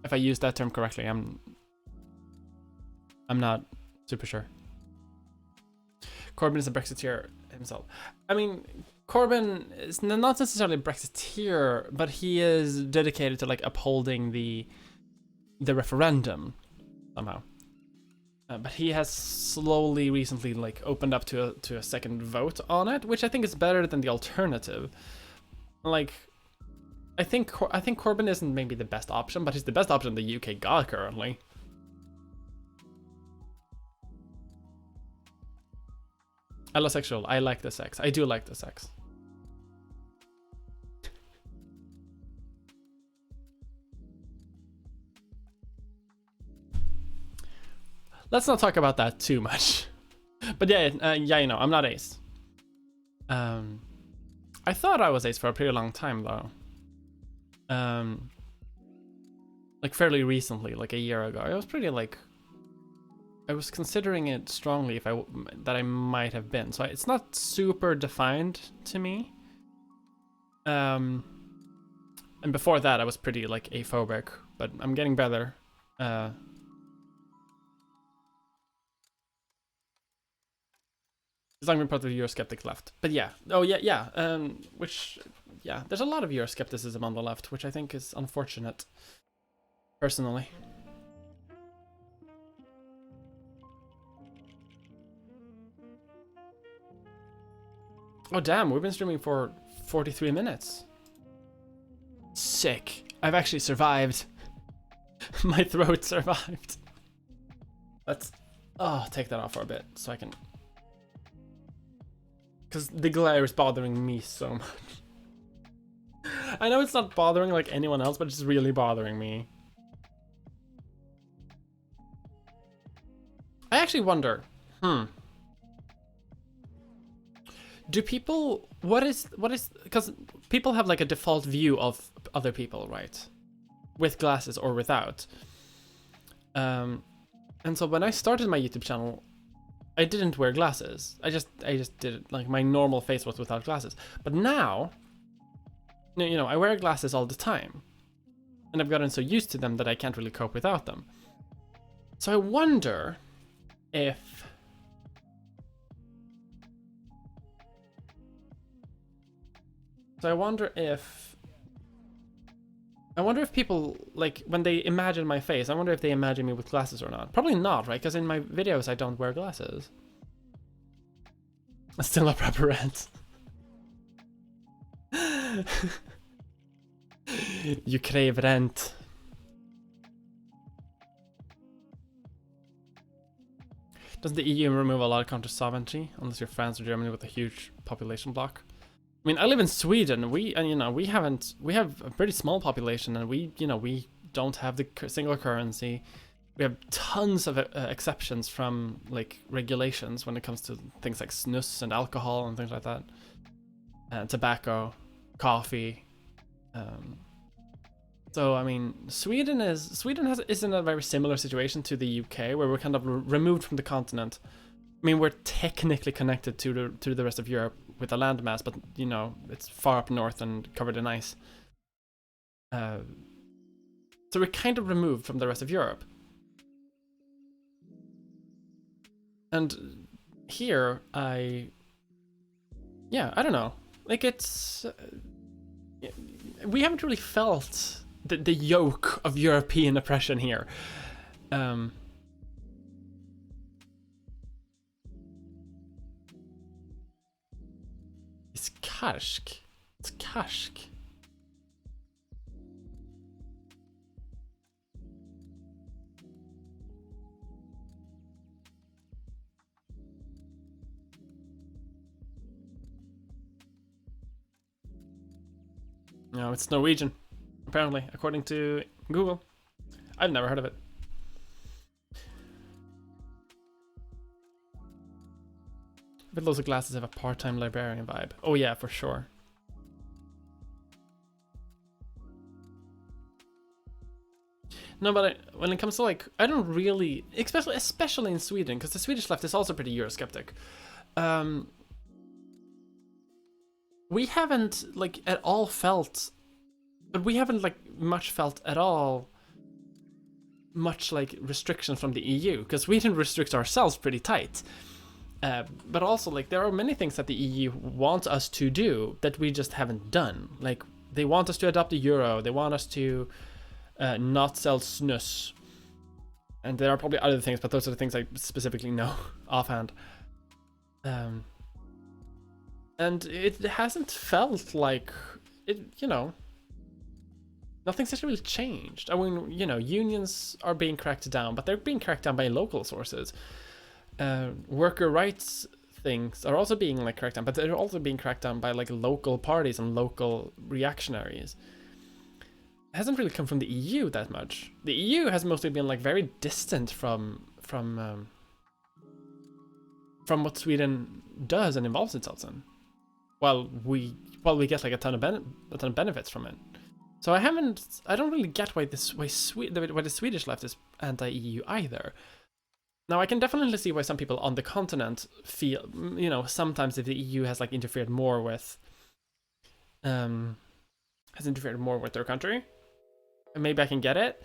If I use that term correctly, I'm not super sure. Corbyn is a Brexiteer himself. I mean, Corbyn is not necessarily a Brexiteer, but he is dedicated to like upholding the referendum. Somehow, but he has slowly recently like opened up to a second vote on it, which I think is better than the alternative. Like, I think Corbyn isn't maybe the best option, but he's the best option the UK got currently. Allosexual. I like the sex. I do like the sex. Let's not talk about that too much. But yeah, you know, I'm not ace. I thought I was ace for a pretty long time though. Like fairly recently, like a year ago. I was pretty like, I was considering it strongly if that I might have been. So it's not super defined to me. And before that, I was pretty like aphobic, but I'm getting better. As long as part of the Eurosceptic left. But yeah, oh yeah. Yeah, there's a lot of Euroscepticism on the left, which I think is unfortunate, personally. Oh damn, we've been streaming for 43 minutes. Sick. I've actually survived. My throat survived. Let's take that off for a bit so I can, because the glare is bothering me so much. I know it's not bothering like anyone else, but it's really bothering me. I actually wonder, do people, what is, because people have like a default view of other people, right? With glasses or without. And so when I started my YouTube channel, I didn't wear glasses. I just did it, like my normal face was without glasses. But now, you know, I wear glasses all the time. And I've gotten so used to them that I can't really cope without them. So I wonder if people, like, when they imagine my face, I wonder if they imagine me with glasses or not. Probably not, right? Because in my videos, I don't wear glasses. Still a proper rent. You crave rent. Does the EU remove a lot of country sovereignty unless you're France or Germany with a huge population block? I mean, I live in Sweden. We have a pretty small population, and we don't have the single currency. We have tons of exceptions from like regulations when it comes to things like snus and alcohol and things like that, tobacco, coffee. So I mean, Sweden is in a very similar situation to the UK, where we're kind of removed from the continent. I mean, we're technically connected to the rest of Europe with a landmass, but you know, it's far up north and covered in ice. So we're kind of removed from the rest of Europe. And here, I don't know. Like, it's we haven't really felt the yoke of European oppression here. It's Karsk. It's Karsk. No, it's Norwegian, apparently, according to Google. I've never heard of it. But those glasses have a part-time librarian vibe. Oh yeah, for sure. No, but when it comes to like, I don't really, especially in Sweden, because the Swedish left is also pretty Eurosceptic. We haven't like at all felt, but we haven't like much felt at all much like restrictions from the EU, because we didn't restrict ourselves pretty tight. But also, like, there are many things that the EU wants us to do that we just haven't done. Like, they want us to adopt the euro. They want us to not sell snus. And there are probably other things, but those are the things I specifically know offhand. And it hasn't felt like it, you know, nothing's actually changed. I mean, you know, unions are being cracked down, but they're being cracked down by local sources. Worker rights things are also being like cracked down, but they're also being cracked down by like local parties and local reactionaries. It hasn't really come from the EU that much. The EU has mostly been like very distant from what Sweden does and involves itself in, while we get like a ton of benefits from it. So I don't really get why the Swedish left is anti-EU either. Now I can definitely see why some people on the continent feel, you know, sometimes if the EU has like interfered more with their country, and maybe I can get it,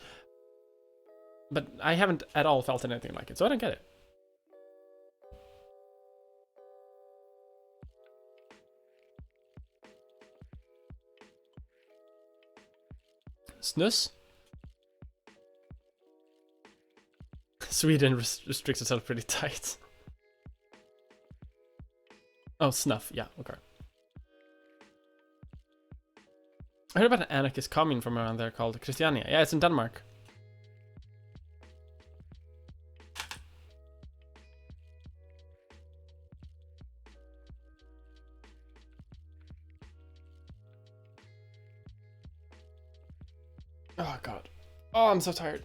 but I haven't at all felt anything like it, so I don't get it. Snus? Sweden restricts itself pretty tight. Oh, snuff. Yeah, okay. I heard about an anarchist commune from around there called Christiania. Yeah, it's in Denmark. Oh, God. Oh, I'm so tired.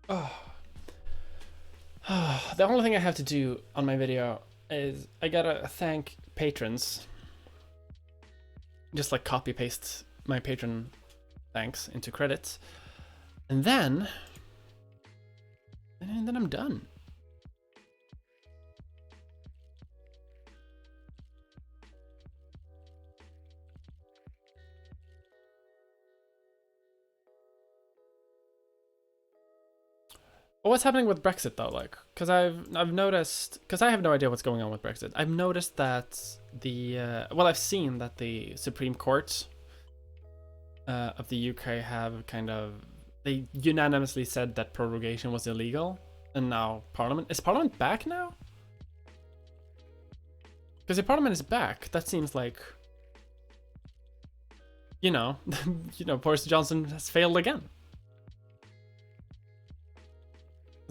Oh. The only thing I have to do on my video is I gotta thank patrons. Just like copy paste my patron thanks into credits. And then I'm done. Well, what's happening with Brexit though? Like, because I've noticed, because I have no idea what's going on with Brexit. I've noticed that I've seen that the Supreme Court of the UK have they unanimously said that prorogation was illegal, and now is Parliament back now? Because if Parliament is back, that seems like, you know, Boris Johnson has failed again.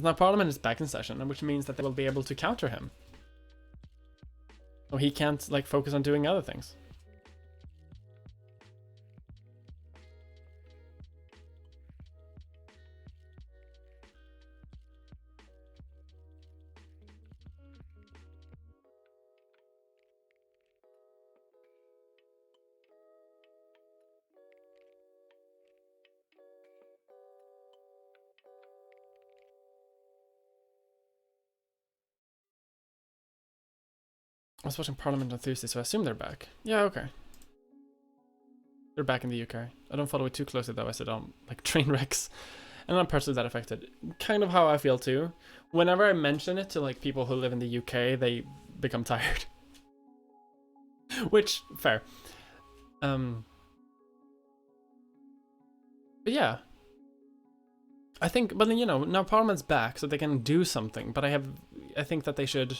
Now Parliament is back in session, which means that they will be able to counter him. So he can't like focus on doing other things. I was watching Parliament on Tuesday, so I assume they're back. Yeah, okay. They're back in the UK. I don't follow it too closely though, I sit on like train wrecks. And I'm personally that affected. Kind of how I feel too. Whenever I mention it to like people who live in the UK, they become tired. Which, fair. But yeah. I think, but then, you know, now Parliament's back, so they can do something. But I think that they should...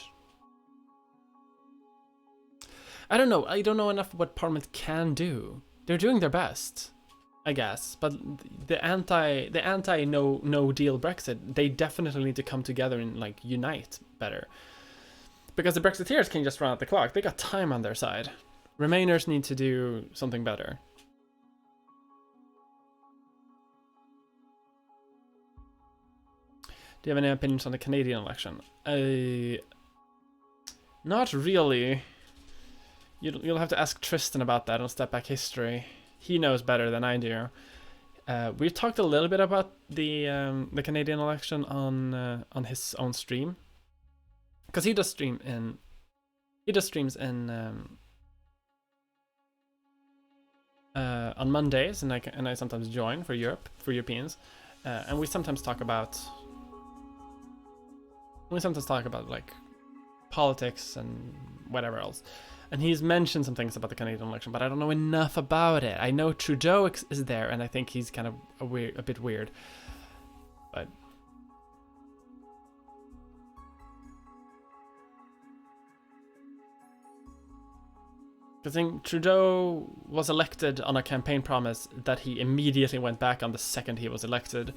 I don't know. I don't know enough what Parliament can do. They're doing their best, I guess. But the anti no deal Brexit, they definitely need to come together and like unite better. Because the Brexiteers can just run out the clock. They got time on their side. Remainers need to do something better. Do you have any opinions on the Canadian election? Not really. You'll have to ask Tristan about that on Step Back History. He knows better than I do. We talked a little bit about the Canadian election on his own stream, because he does streams in on Mondays, and I sometimes join for Europeans, and we sometimes talk about like politics and whatever else. And he's mentioned some things about the Canadian election, but I don't know enough about it. I know Trudeau is there, and I think he's kind of a bit weird. But I think Trudeau was elected on a campaign promise that he immediately went back on the second he was elected,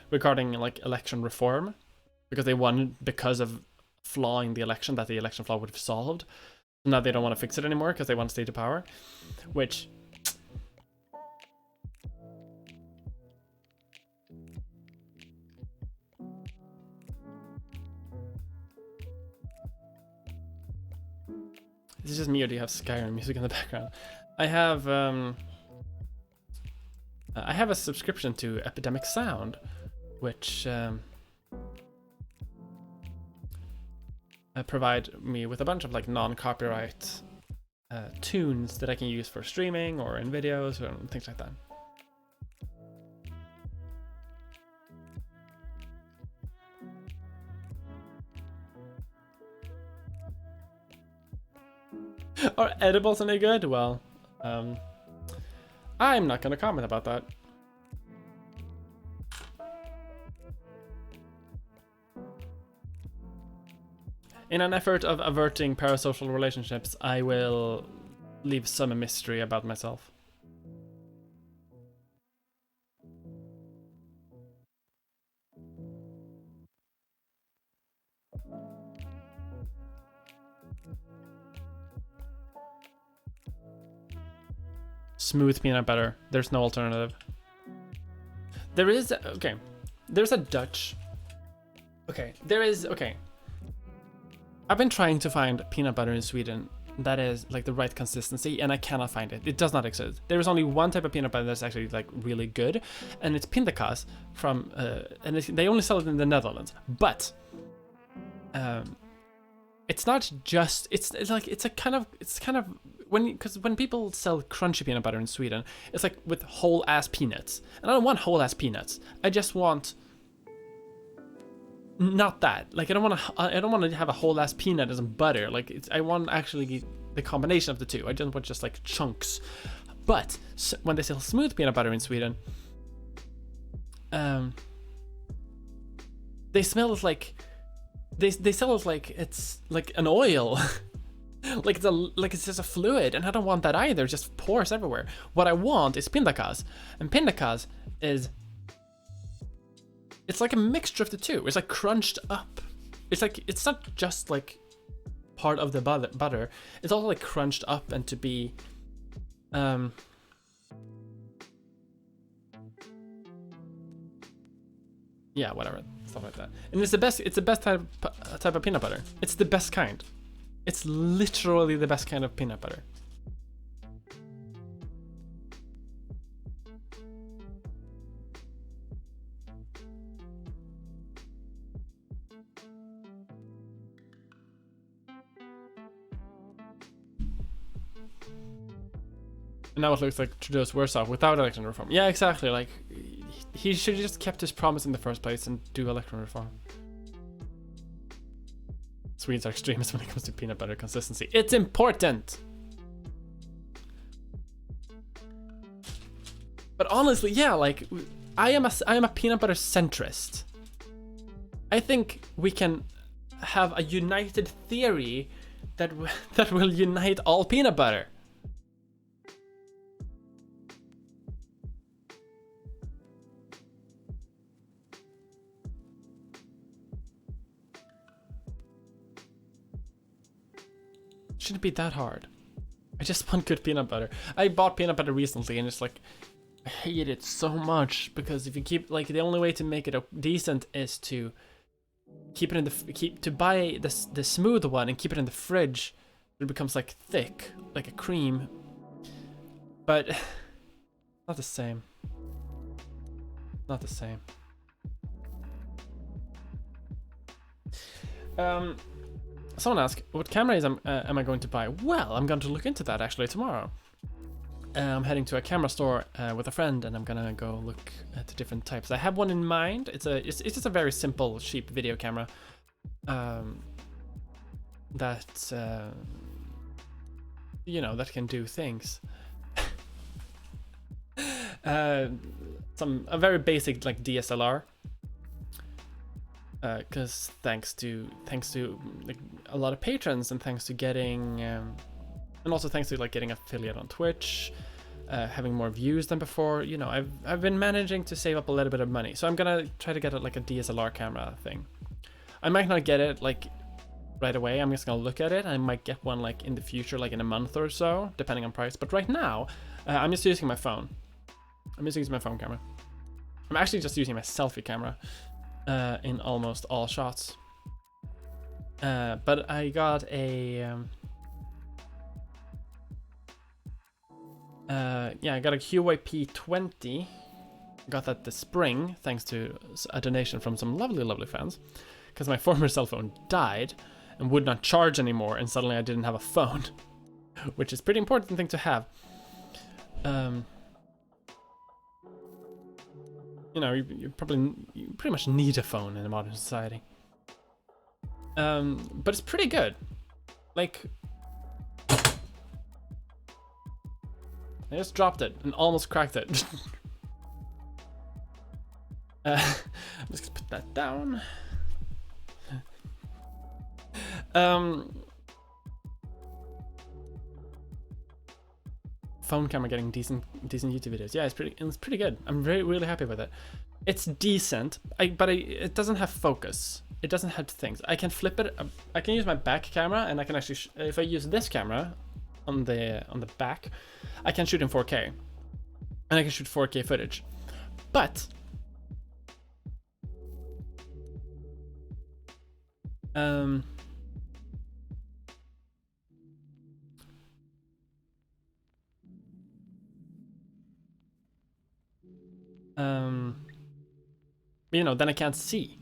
regarding like election reform, because they won because of flaw in the election that the election flaw would have solved. Now they don't want to fix it anymore because they want to stay to power, which... Is it just me or do you have Skyrim music in the background? I have a subscription to Epidemic Sound, which provide me with a bunch of like non-copyright tunes that I can use for streaming or in videos or things like that. Are edibles any good? Well, I'm not gonna comment about that. In an effort of averting parasocial relationships, I will leave some mystery about myself. Smooth peanut butter. There's no alternative. There is... Okay. There's a Dutch... Okay. There is... Okay. I've been trying to find peanut butter in Sweden that is like the right consistency, and I cannot find it. It does not exist. There is only one type of peanut butter that's actually like really good, and it's pindakaas from... and they only sell it in the Netherlands. But... it's not just... It's kind of... Because when people sell crunchy peanut butter in Sweden, it's like with whole ass peanuts. And I don't want whole ass peanuts. I just want not that. Like I don't want to have a whole ass peanut as butter. Like I want actually the combination of the two. I don't want just like chunks. But when they sell smooth peanut butter in Sweden, they smell it like they sell it like it's like an oil. Like it's just a fluid, and I don't want that either. It just pours everywhere. What I want is pindakaas, and pindakaas is... It's like a mixture of the two. It's like crunched up. It's like, it's not just like part of the butter. It's also like crunched up and to be... Yeah, whatever, stuff like that. And it's the best type of peanut butter. It's the best kind. It's literally the best kind of peanut butter. And now it looks like Trudeau's worse off without election reform. Yeah, exactly. Like, he should have just kept his promise in the first place and do election reform. Swedes are extremists when it comes to peanut butter consistency. It's important! But honestly, yeah, like, I am a peanut butter centrist. I think we can have a united theory that will unite all peanut butter. Shouldn't be that hard. I just want good peanut butter. I bought peanut butter recently and it's like, I hate it so much because if you keep, like, the only way to make it decent is to keep it in the, buy the smooth one and keep it in the fridge. It becomes like thick, like a cream. But not the same. Not the same. Someone asked, what cameras am I going to buy? Well, I'm going to look into that actually tomorrow. I'm heading to a camera store with a friend, and I'm gonna go look at the different types. I have one in mind. It's just a very simple, cheap video camera that you know, that can do things. A very basic like DSLR. Because thanks to like a lot of patrons, and thanks to getting and also thanks to like getting affiliate on Twitch, having more views than before, you know, I've been managing to save up a little bit of money. So I'm gonna try to get like a DSLR camera thing. I might not get it like right away. I'm just gonna look at it. I might get one like in the future, like in a month or so, depending on price. But right now, I'm just using my phone. I'm just using my phone camera. I'm actually just using my selfie camera in almost all shots. But I got a I got a Huawei P20. Got that this spring thanks to a donation from some lovely fans, because my former cell phone died and would not charge anymore, and suddenly I didn't have a phone, which is a pretty important thing to have. You know, you pretty much need a phone in a modern society. But it's pretty good. Like, I just dropped it and almost cracked it. I'm just gonna put that down. Phone camera getting decent YouTube videos. Yeah, it's pretty good. I'm really happy with it. It's decent, but it doesn't have focus. It doesn't have things. I can flip it. I can use my back camera, and I can actually, if I use this camera on the back, I can shoot in 4K, and I can shoot 4K footage. But you know, then I can't see.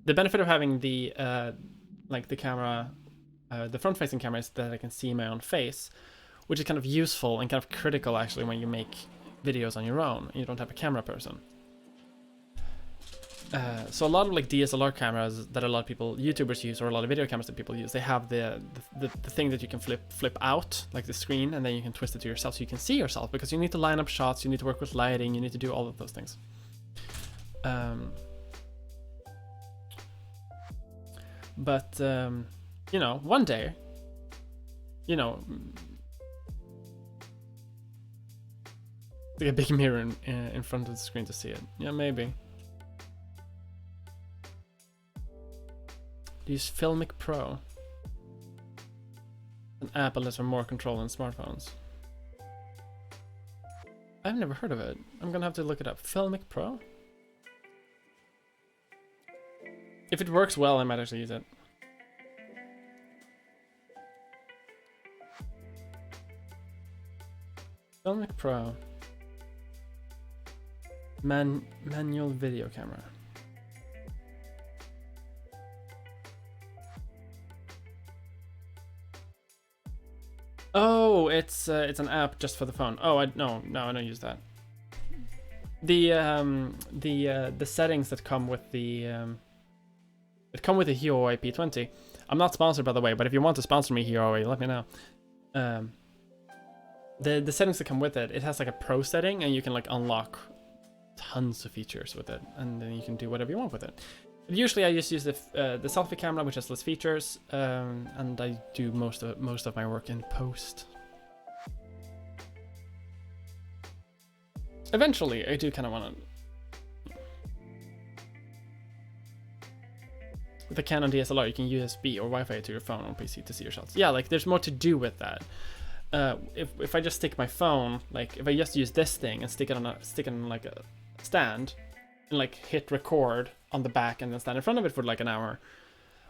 The benefit of having the like the camera, the front-facing camera, is that I can see my own face, which is kind of useful and kind of critical actually when you make videos on your own and you don't have a camera person. So a lot of like DSLR cameras that a lot of people, YouTubers use, or a lot of video cameras that people use, they have the thing that you can flip out, like the screen, and then you can twist it to yourself so you can see yourself, because you need to line up shots, you need to work with lighting, you need to do all of those things. But you know, one day, you know, like a big mirror in front of the screen to see it. Yeah, maybe. Use Filmic Pro, an app that allows for more control in smartphones. I've never heard of it. I'm gonna have to look it up. Filmic Pro? If it works well, I might actually use it. Filmic Pro. Manual video camera. Oh, it's an app just for the phone. Oh, no, I don't use that. The settings that come with the Huawei P20. I'm not sponsored, by the way, but if you want to sponsor me, Huawei, let me know. The settings that come with it, it has like a pro setting, and you can like unlock tons of features with it, and then you can do whatever you want with it. Usually I just use the selfie camera, which has less features, and I do most of my work in post. Eventually, I do kind of want to. With the Canon DSLR, you can USB or Wi-Fi to your phone or PC to see your shots. Yeah, like there's more to do with that. If I just stick my phone, like if I just use this thing and stick it on like a stand, and like hit record on the back and then stand in front of it for like an hour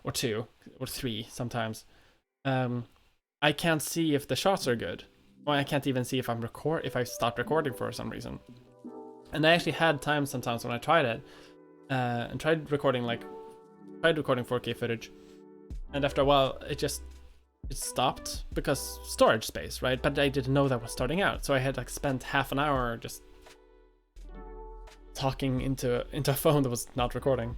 or 2 or 3 sometimes, I can't see if the shots are good. Or I can't even see if if I start recording for some reason. And I actually had times sometimes when I tried it and tried recording 4K footage, and after a while it stopped because storage space, right? But I didn't know that was starting out, so I had like spent half an hour just talking into a phone that was not recording.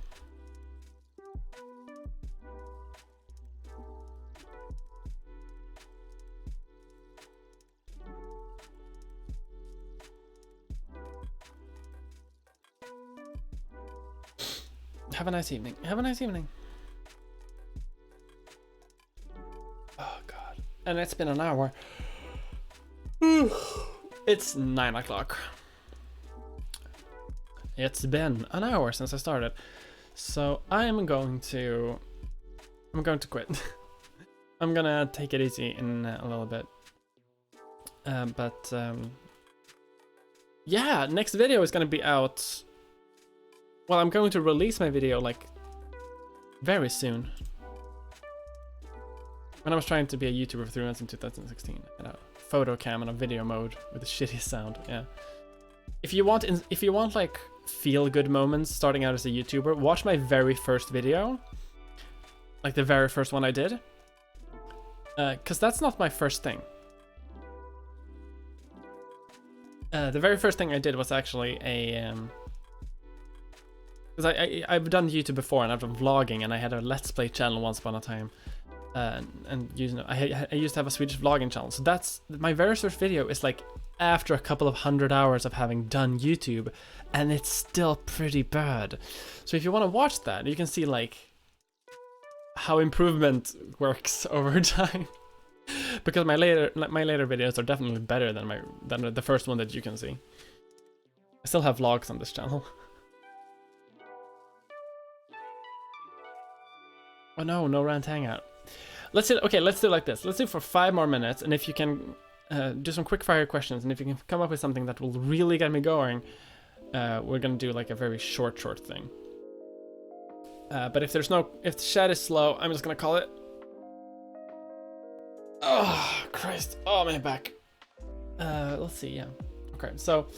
Have a nice evening. Have a nice evening. Oh god. And it's been an hour. It's 9 o'clock. It's been an hour since I started. So I'm going to I'm going to quit. I'm gonna take it easy in a little bit. Yeah, next video is gonna be out. Well, I'm going to release my video like very soon. When I was trying to be a YouTuber for 3 months in 2016, you know, photo cam and a video mode with the shittiest sound. Yeah. If you want like feel good moments starting out as a YouTuber, watch my very first video, like the very first one I did, because that's not my first thing. The very first thing I did was actually a because I've done YouTube before and I've done vlogging, and I had a Let's Play channel once upon a time. And you know, I used to have a Swedish vlogging channel, so that's my very first video is like after a couple of 100 hours of having done YouTube, and it's still pretty bad. So if you want to watch that, you can see like how improvement works over time. Because my later videos are definitely better than the first one that you can see. I still have vlogs on this channel. Oh no, no rant hangout. Let's do it like this. Let's do it for 5 more minutes, and if you can do some quick fire questions, and if you can come up with something that will really get me going, we're gonna do like a very short thing. But if the chat is slow, I'm just gonna call it. Oh Christ! Oh my back. Let's see. Yeah. Okay. So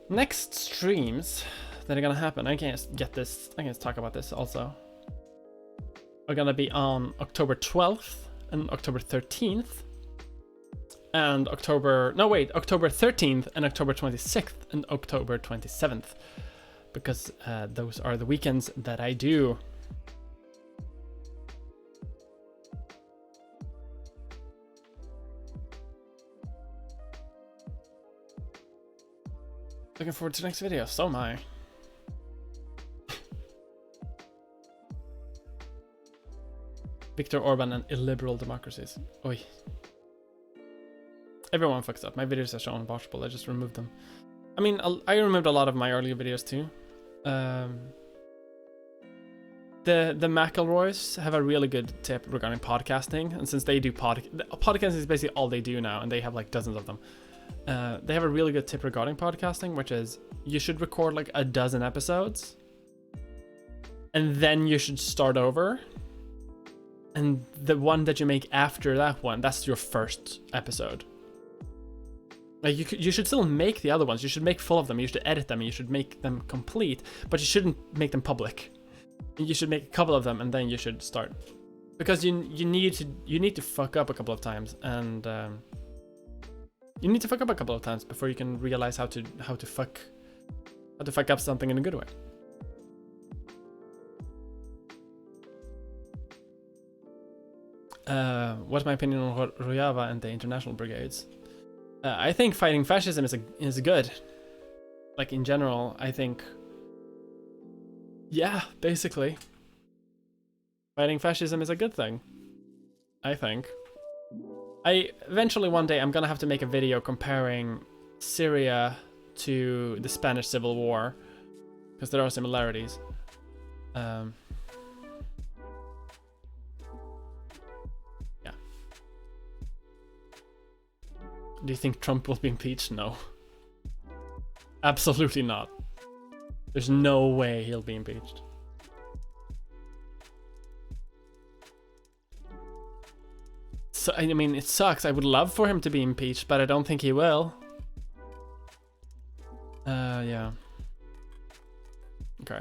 next streams that are gonna happen, I can talk about this also. Are gonna be on October 12th and October 13th, and October 13th and October 26th and October 27th, because those are the weekends that I do. Looking forward to the next video. So am I. Viktor Orban and illiberal democracies. Oi. Everyone fucks up. My videos are so unwatchable. I just removed them. I mean, I removed a lot of my earlier videos too. The McElroys have a really good tip regarding podcasting, and since they do podcasting is basically all they do now, and they have like dozens of them. They have a really good tip regarding podcasting, which is you should record like a dozen episodes, and then you should start over. And the one that you make after that one, that's your first episode. Like you should still make the other ones. You should make full of them. You should edit them. You should make them complete, but you shouldn't make them public. You should make a couple of them, and then you should start, because you need to fuck up a couple of times, and you need to fuck up a couple of times before you can realize how to fuck up something in a good way. What's my opinion on Rojava and the international brigades? I think fighting fascism is good. Like in general, I think. Yeah, basically. Fighting fascism is a good thing. I think. Eventually one day I'm gonna have to make a video comparing Syria to the Spanish Civil War, because there are similarities. Yeah. Do you think Trump will be impeached? No. Absolutely not. There's no way he'll be impeached. So, I mean, it sucks. I would love for him to be impeached, but I don't think he will. Yeah. Okay.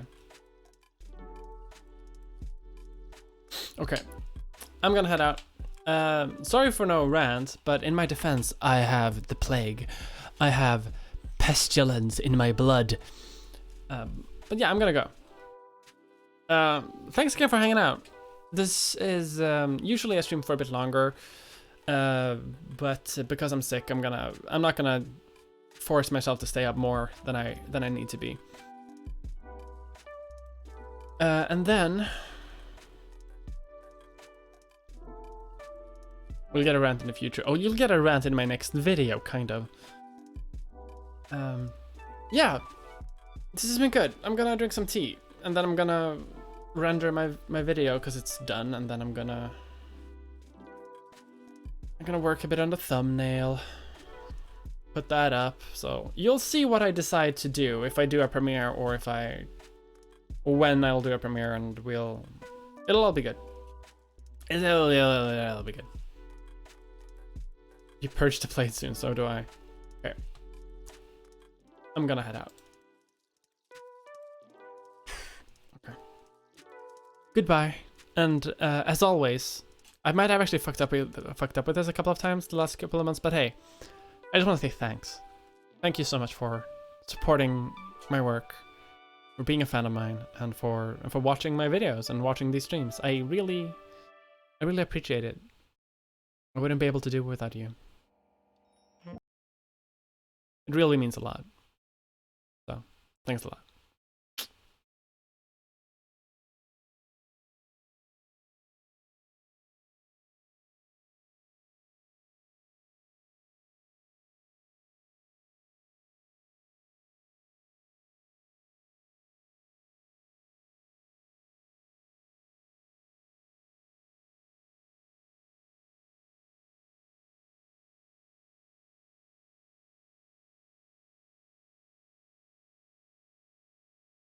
Okay. I'm gonna head out. Sorry for no rant, but in my defense, I have the plague. I have pestilence in my blood. But yeah, I'm gonna go. Thanks again for hanging out. This is usually I stream for a bit longer, but because I'm sick, I'm not gonna force myself to stay up more than I need to be. And then we'll get a rant in the future. Oh, you'll get a rant in my next video, kind of. Yeah, this has been good. I'm gonna drink some tea, and then I'm gonna render my video because it's done, and then I'm gonna work a bit on the thumbnail, put that up, so you'll see what I decide to do, if I do a premiere or when I'll do a premiere, and it'll all be good. It'll be good. You purge the plate soon, so do I. Okay. I'm gonna head out. Okay. Goodbye. And as always, I might have actually fucked up with this a couple of times the last couple of months, but hey, I just want to say thanks. Thank you so much for supporting my work, for being a fan of mine, and for watching my videos and watching these streams. I really appreciate it. I wouldn't be able to do it without you. It really means a lot. So, thanks a lot.